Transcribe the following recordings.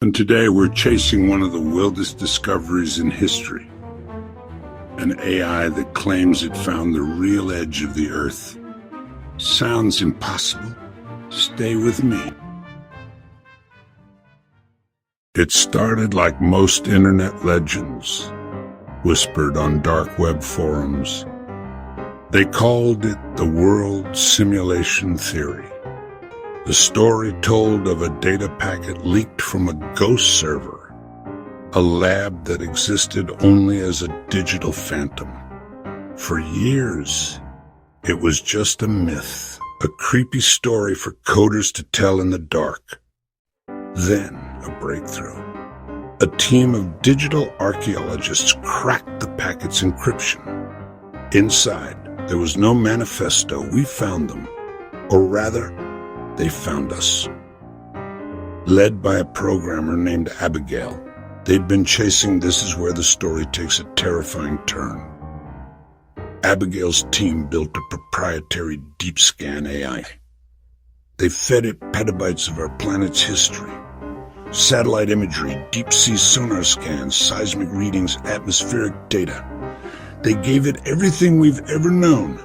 And today we're chasing one of the wildest discoveries in history. An AI that claims it found the real edge of the Earth. Sounds impossible? Stay with me. It started like most internet legends, whispered on dark web forums. They called it the World Simulation Theory. The story told of a data packet leaked from a ghost server, a lab that existed only as a digital phantom. For years, it was just a myth, a creepy story for coders to tell in the dark. Then, a breakthrough. A team of digital archaeologists cracked the packet's encryption. Inside, there was no manifesto. We found them, or rather, they found us. Led by a programmer named Abigail, they'd been chasing. This is where the story takes a terrifying turn. Abigail's team built a proprietary deep scan AI. They fed it petabytes of our planet's history. Satellite imagery, deep-sea sonar scans, seismic readings, atmospheric data. They gave it everything we've ever known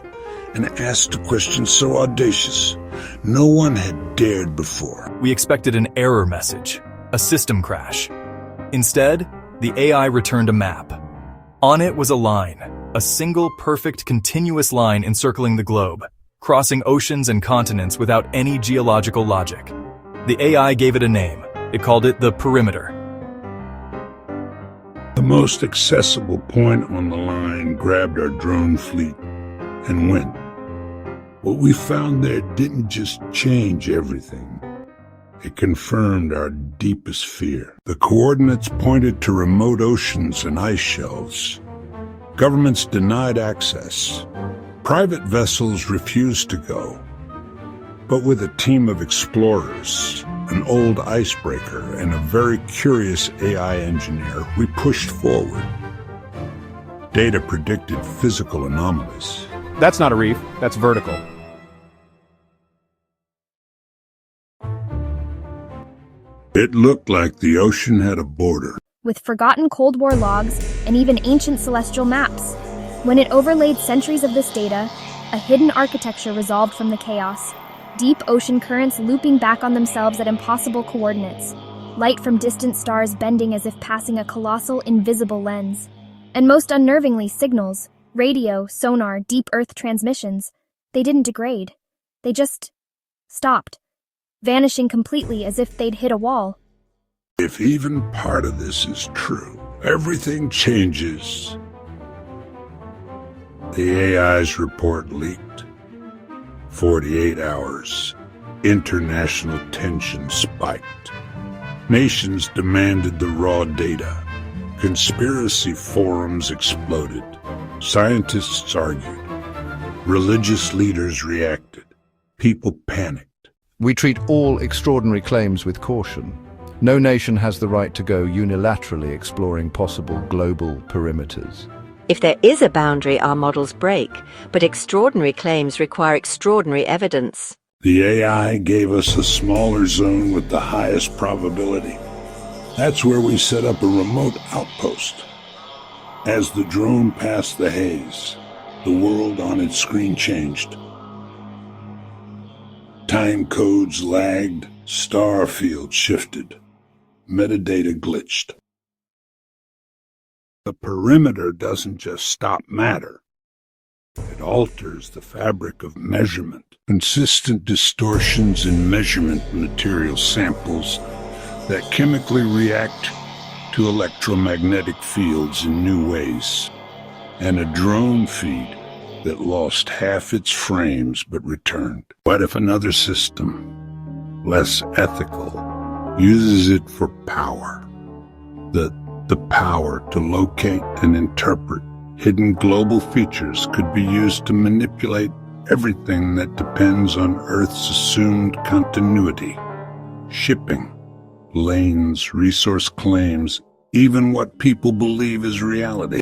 and asked a question so audacious no one had dared before. We expected an error message, a system crash. Instead, the AI returned a map. On it was a line, a single perfect continuous line encircling the globe, crossing oceans and continents without any geological logic. The AI gave it a name. It called it the perimeter. The most accessible point on the line grabbed our drone fleet and went. What we found there didn't just change everything. It confirmed our deepest fear. The coordinates pointed to remote oceans and ice shelves. Governments denied access. Private vessels refused to go. But with a team of explorers, an old icebreaker, and a very curious AI engineer, we pushed forward. Data predicted physical anomalies. That's not a reef, that's vertical. It looked like the ocean had a border. With forgotten Cold War logs and even ancient celestial maps. When it overlaid centuries of this data, a hidden architecture resolved from the chaos. Deep ocean currents looping back on themselves at impossible coordinates. Light from distant stars bending as if passing a colossal, invisible lens. And most unnervingly, signals, radio, sonar, deep Earth transmissions. They didn't degrade. They just stopped, vanishing completely as if they'd hit a wall. If even part of this is true, everything changes. The AI's report leaked. 48 hours. International tension spiked. Nations demanded the raw data. Conspiracy forums exploded. Scientists argued. Religious leaders reacted. People panicked. We treat all extraordinary claims with caution. No nation has the right to go unilaterally exploring possible global perimeters. If there is a boundary, our models break, but extraordinary claims require extraordinary evidence. The AI gave us a smaller zone with the highest probability. That's where we set up a remote outpost. As the drone passed the haze, the world on its screen changed. Time codes lagged, star fields shifted, metadata glitched. The perimeter doesn't just stop matter. It alters the fabric of measurement. Consistent distortions in measurement material samples that chemically react to electromagnetic fields in new ways. And a drone feed that lost half its frames but returned. What if another system, less ethical, uses it for power? The power to locate and interpret hidden global features could be used to manipulate everything that depends on Earth's assumed continuity. Shipping, lanes, resource claims, even what people believe is reality.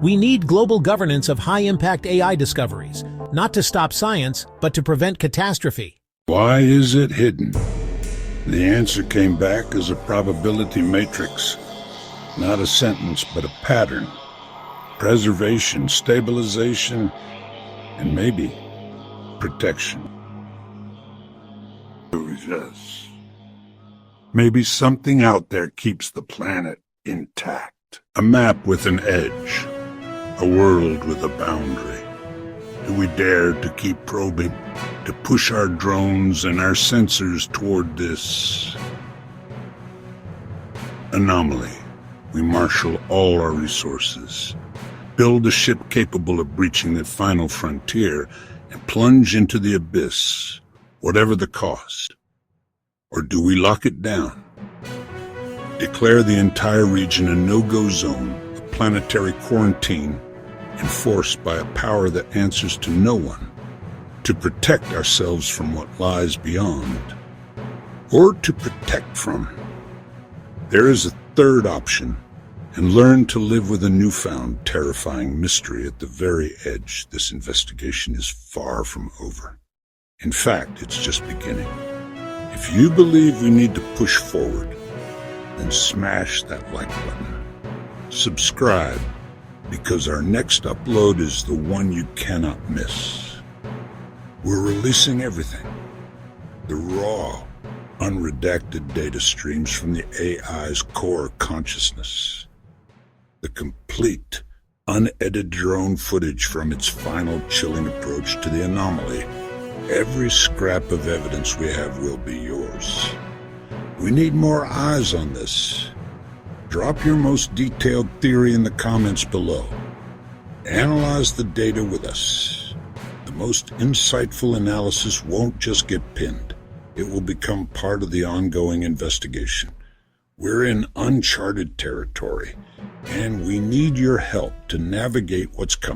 We need global governance of high-impact AI discoveries, not to stop science, but to prevent catastrophe. Why is it hidden? The answer came back as a probability matrix, not a sentence, but a pattern. Preservation, stabilization, and maybe protection. Yes. Maybe something out there keeps the planet intact. A map with an edge, a world with a boundary. Do we dare to keep probing, to push our drones and our sensors toward this anomaly? We marshal all our resources, build a ship capable of breaching the final frontier, and plunge into the abyss, whatever the cost. Or do we lock it down? Declare the entire region a no-go zone, a planetary quarantine, enforced by a power that answers to no one, to protect ourselves from what lies beyond, or to protect from. There is a third option, and learn to live with a newfound, terrifying mystery at the very edge. This investigation is far from over. In fact, it's just beginning. If you believe we need to push forward, then smash that like button. Subscribe, because our next upload is the one you cannot miss. We're releasing everything. The raw, unredacted data streams from the AI's core consciousness. The complete, unedited drone footage from its final chilling approach to the anomaly. Every scrap of evidence we have will be yours. We need more eyes on this. Drop your most detailed theory in the comments below. Analyze the data with us. The most insightful analysis won't just get pinned. It will become part of the ongoing investigation. We're in uncharted territory, and we need your help to navigate what's coming.